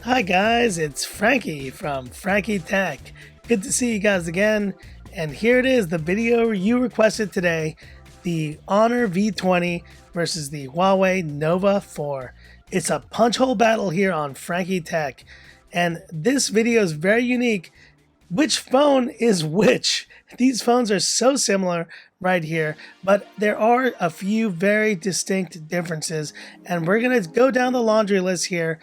Hi guys, it's Frankie from Frankie Tech. Good to see you guys again. And here it is, the video you requested today, the Honor V20 versus the Huawei Nova 4. It's a punch hole battle here on Frankie Tech. And this video is very unique. Which phone is which? These phones are so similar right here, but there are a few very distinct differences. And we're going to go down the laundry list here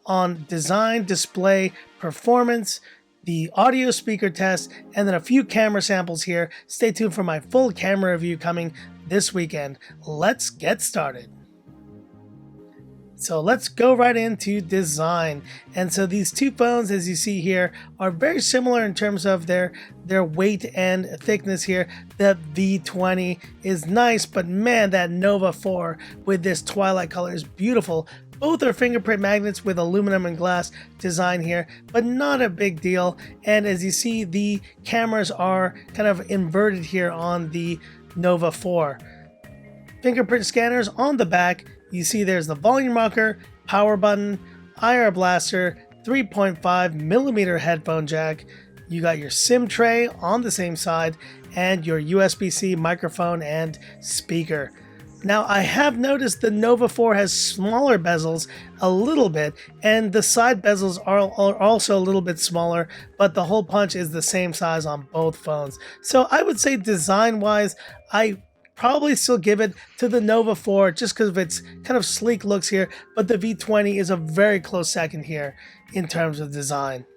on design, display, performance, the audio speaker test, and then a few camera samples here. Stay tuned for my full camera review coming this weekend. Let's get started. So let's go right into design. And so these two phones, as you see here, are very similar in terms of their weight and thickness here. The V20 is nice, but man, that Nova 4 with this twilight color is beautiful. Both are fingerprint magnets with aluminum and glass design here, but not a big deal. And as you see, the cameras are kind of inverted here on the Nova 4. Fingerprint scanners on the back. You see there's the volume rocker, power button, IR blaster, 3.5mm headphone jack. You got your SIM tray on the same side, and your USB-C microphone and speaker. Now, I have noticed the Nova 4 has smaller bezels a little bit, and the side bezels are also a little bit smaller, but the hole punch is the same size on both phones. So I would say design-wise, I probably still give it to the Nova 4 just because of its kind of sleek looks here, but the V20 is a very close second here in terms of design.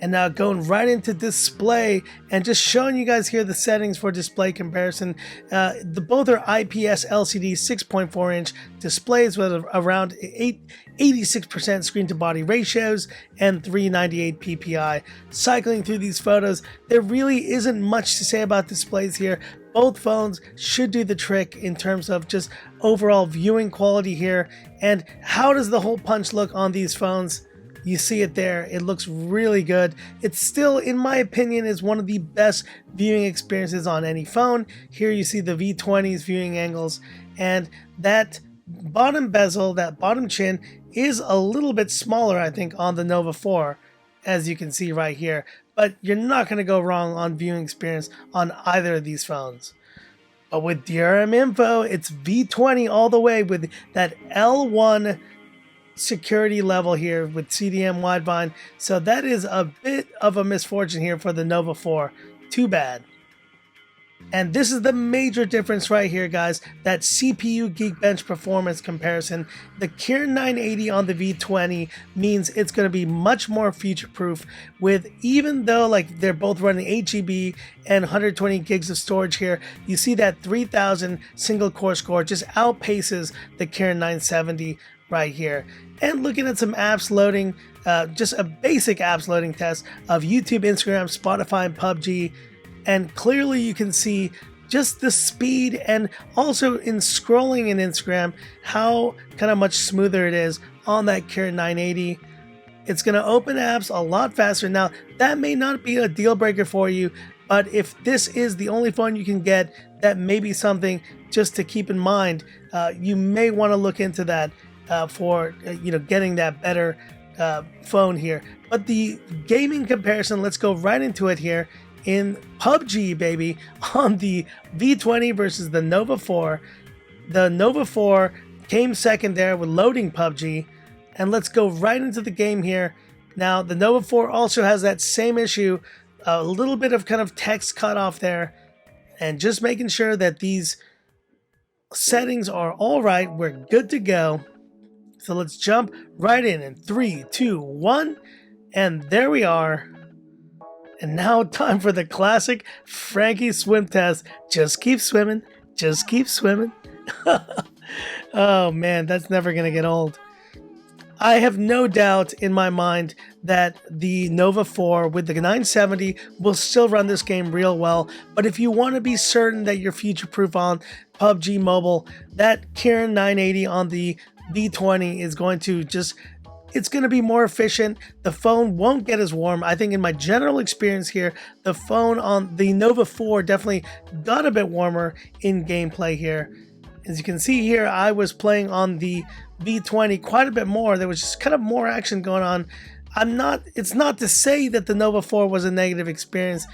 And now going right into display and just showing you guys here the settings for display comparison. Both are IPS LCD 6.4 inch displays with around 86% screen to body ratios and 398 ppi. Cycling through these photos, there really isn't much to say about displays here. Both phones should do the trick in terms of just overall viewing quality here. And how does the hole punch look on these phones? You see it there. It looks really good. It still, in my opinion, is one of the best viewing experiences on any phone. Here you see the V20's viewing angles, and that bottom bezel, that bottom chin, is a little bit smaller, I think, on the Nova 4, as you can see right here. But you're not going to go wrong on viewing experience on either of these phones. But with DRM info, it's V20 all the way with that L1 security level here with CDM wideband. So that is a bit of a misfortune here for the Nova 4. Too bad. And this is the major difference right here, guys. That CPU Geekbench performance comparison. The Kirin 980 on the V20 means it's going to be much more future-proof, with, even though like they're both running 8GB and 120 gigs of storage here, you see that 3000 single core score just outpaces the Kirin 970 right here. And looking at some apps loading, just a basic apps loading test of YouTube, Instagram, Spotify, and PUBG. And clearly you can see just the speed, and also in scrolling in Instagram, how kind of much smoother it is on that Kirin 980. It's going to open apps a lot faster. Now, that may not be a deal breaker for you, but if this is the only phone you can get, that may be something just to keep in mind. You may want to look into that for getting that better phone here. But the gaming comparison, let's go right into it here. In PUBG, baby, on the V20 versus the Nova 4. The Nova 4 came second there with loading PUBG. And let's go right into the game here. Now, the Nova 4 also has that same issue, a little bit of kind of text cut off there. And just making sure that these settings are all right. We're good to go. So let's jump right in 3, 2, 1. And there we are. And now time for the classic Frankie swim test. Just keep swimming. Just keep swimming. Oh man, that's never going to get old. I have no doubt in my mind that the Nova 4 with the 970 will still run this game real well. But if you want to be certain that you're future-proof on PUBG Mobile, that Kirin 980 on the V20 is going to just... it's going to be more efficient. The phone won't get as warm. I think in my general experience here, the phone on the Nova 4 definitely got a bit warmer in gameplay here. As you can see here, I was playing on the V20 quite a bit more. There was just kind of more action going on. It's not to say that the Nova 4 was a negative experience.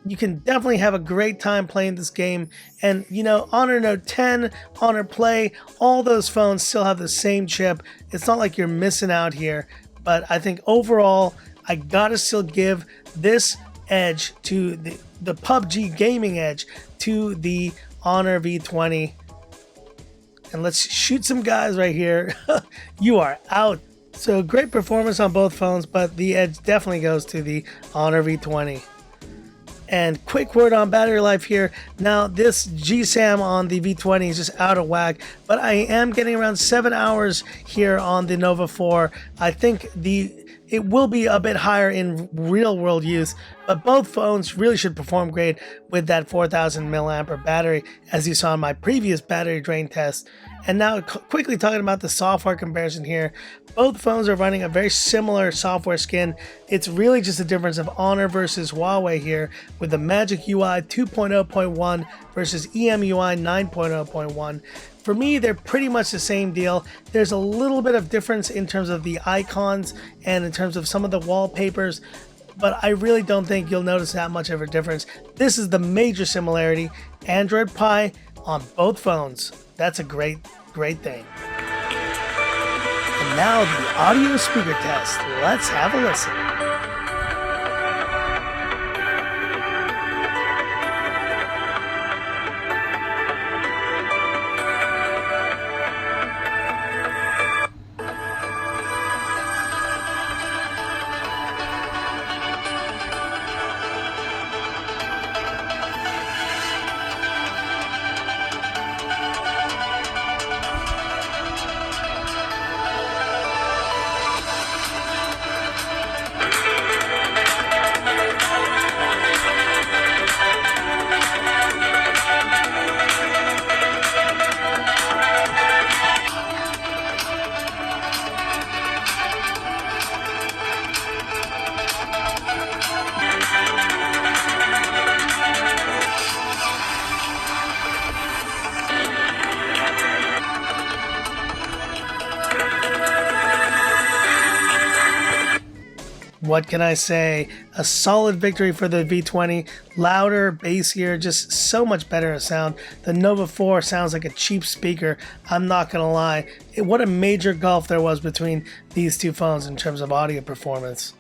You can definitely have a great time playing this game. And, you know, Honor Note 10, Honor Play, all those phones still have the same chip. It's not like you're missing out here. But I think overall, I gotta still give this edge to the PUBG gaming edge to the Honor V20. And let's shoot some guys right here. You are out. So great performance on both phones, but the edge definitely goes to the Honor V20. And quick word on battery life here. Now this GSAM on the V20 is just out of whack, but I am getting around 7 hours here on the Nova 4. I think it will be a bit higher in real world use, but both phones really should perform great with that 4000 milliampere battery, as you saw in my previous battery drain test. And now quickly talking about the software comparison here, both phones are running a very similar software skin. It's really just a difference of Honor versus Huawei here, with the Magic UI 2.0.1 versus EMUI 9.0.1. For me, they're pretty much the same deal. There's a little bit of difference in terms of the icons and in terms of some of the wallpapers, but I really don't think you'll notice that much of a difference. This is the major similarity. Android Pie on both phones. That's a great thing. And now the audio speaker test. Let's have a listen. What can I say? A solid victory for the V20. Louder, bassier, just so much better sound. The Nova 4 sounds like a cheap speaker. I'm not gonna lie. What a major gulf there was between these two phones in terms of audio performance.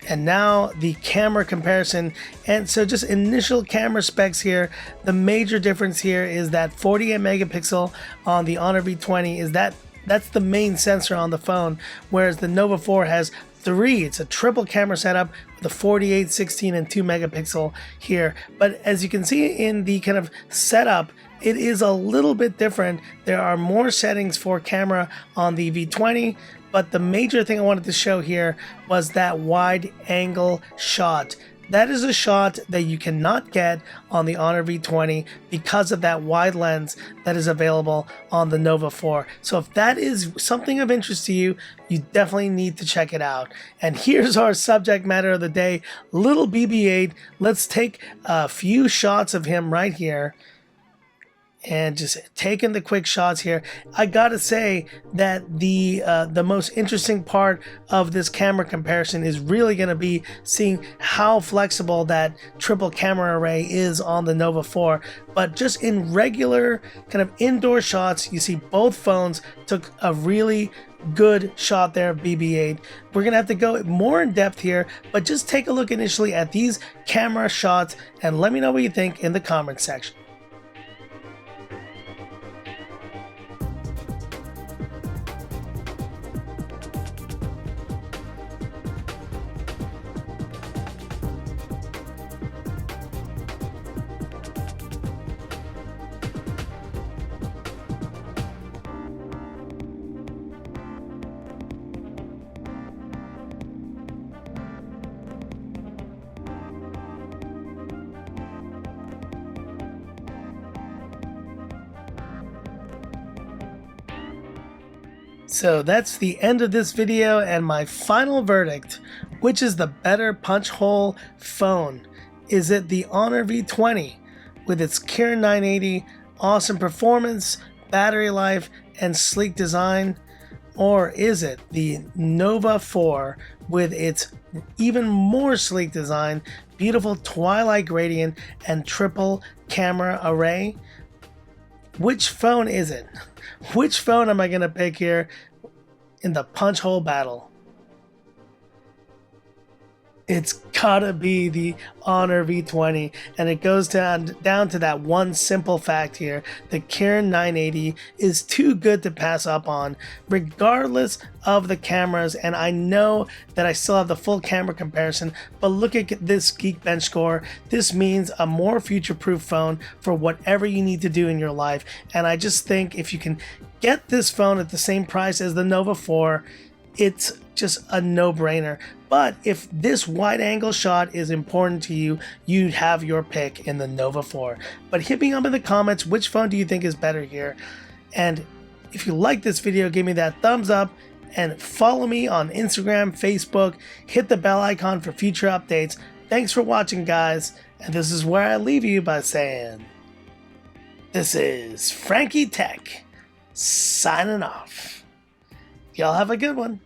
And now the camera comparison. And so just initial camera specs here. The major difference here is that 48 megapixel on the Honor V20 is that's the main sensor on the phone, whereas the Nova 4 has 3. It's a triple camera setup with a 48, 16, and 2 megapixel here. But as you can see in the kind of setup, it is a little bit different. There are more settings for camera on the V20, but the major thing I wanted to show here was that wide angle shot. That is a shot that you cannot get on the Honor V20 because of that wide lens that is available on the Nova 4. So if that is something of interest to you, you definitely need to check it out. And here's our subject matter of the day, little BB-8. Let's take a few shots of him right here. And just taking the quick shots here. I gotta say that the most interesting part of this camera comparison is really gonna be seeing how flexible that triple camera array is on the Nova 4. But just in regular kind of indoor shots, you see both phones took a really good shot there of BB-8. We're gonna have to go more in depth here, but just take a look initially at these camera shots and let me know what you think in the comments section. So that's the end of this video and my final verdict. Which is the better punch hole phone? Is it the Honor V20 with its Kirin 980 awesome performance, battery life, and sleek design? Or is it the Nova 4 with its even more sleek design, beautiful twilight gradient, and triple camera array? Which phone is it? Which phone am I going to pick here in the punch hole battle? It's gotta be the Honor V20, and it goes down to that one simple fact here. The Kirin 980 is too good to pass up on, regardless of the cameras, and I know that I still have the full camera comparison, but look at this Geekbench score. This means a more future-proof phone for whatever you need to do in your life, and I just think if you can get this phone at the same price as the Nova 4, it's just a no-brainer. But if this wide angle shot is important to you, you'd have your pick in the Nova 4. But hit me up in the comments, which phone do you think is better here? And if you like this video, give me that thumbs up and follow me on Instagram, Facebook, hit the bell icon for future updates. Thanks for watching, guys, and this is where I leave you by saying, this is Frankie Tech signing off. Y'all have a good one.